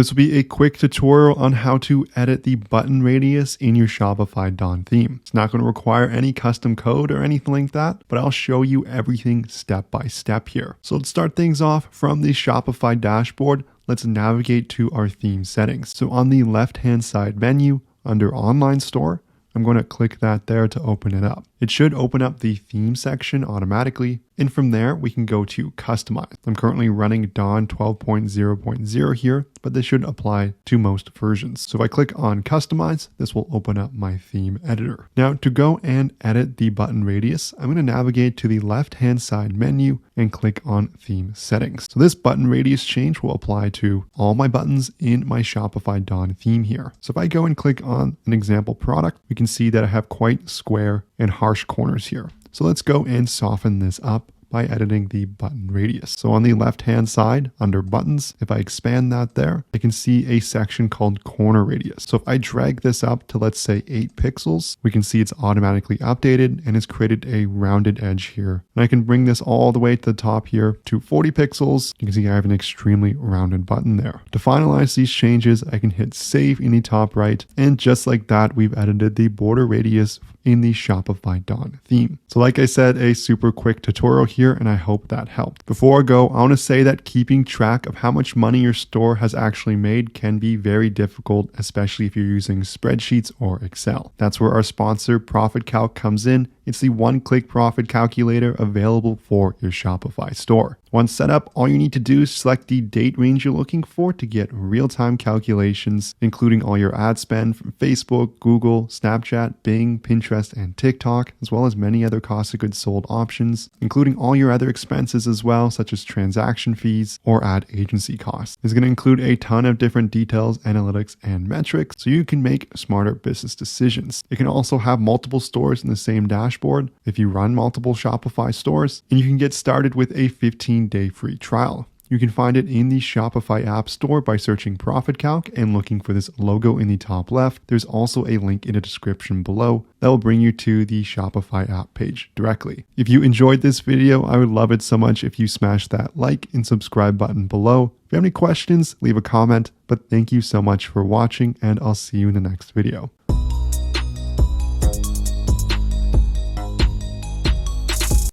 This will be a quick tutorial on how to edit the button radius in your Shopify Dawn theme. It's not going to require any custom code or anything like that, but I'll show you everything step by step here. So let's start things off from the Shopify dashboard. Let's navigate to our theme settings. So on the left-hand side menu under Online Store, I'm going to click that there to open it up. It should open up the theme section automatically. And from there, we can go to Customize. I'm currently running Dawn 12.0.0 here, but this should apply to most versions. So if I click on Customize, this will open up my theme editor. Now to go and edit the button radius, I'm going to navigate to the left-hand side menu and click on Theme Settings. So this button radius change will apply to all my buttons in my Shopify Dawn theme here. So if I go and click on an example product, we can see that I have quite square and harsh corners here. So let's go and soften this up by editing the button radius. So on the left-hand side under buttons, if I expand that there, I can see a section called corner radius. So if I drag this up to, let's say 8 pixels, we can see it's automatically updated and it's created a rounded edge here. And I can bring this all the way to the top here to 40 pixels. You can see I have an extremely rounded button there. To finalize these changes, I can hit save in the top right. And just like that, we've edited the border radius in the Shopify Dawn theme. So like I said, a super quick tutorial here, and I hope that helped. Before I go, I want to say that keeping track of how much money your store has actually made can be very difficult, especially if you're using spreadsheets or Excel. That's where our sponsor Profit Calc comes in. It's the one-click profit calculator available for your Shopify store. Once set up, all you need to do is select the date range you're looking for to get real-time calculations, including all your ad spend from Facebook, Google, Snapchat, Bing, Pinterest, and TikTok, as well as many other cost of goods sold options, including all your other expenses as well, such as transaction fees or ad agency costs. It's going to include a ton of different details, analytics, and metrics, so you can make smarter business decisions. It can also have multiple stores in the same dashboard if you run multiple Shopify stores, and you can get started with a 15-day free trial. You can find it in the Shopify App Store by searching Profit Calc and looking for this logo in the top left. There's also a link in the description below that will bring you to the Shopify app page directly. If you enjoyed this video, I would love it so much if you smash that like and subscribe button below. If you have any questions, leave a comment, but thank you so much for watching, and I'll see you in the next video.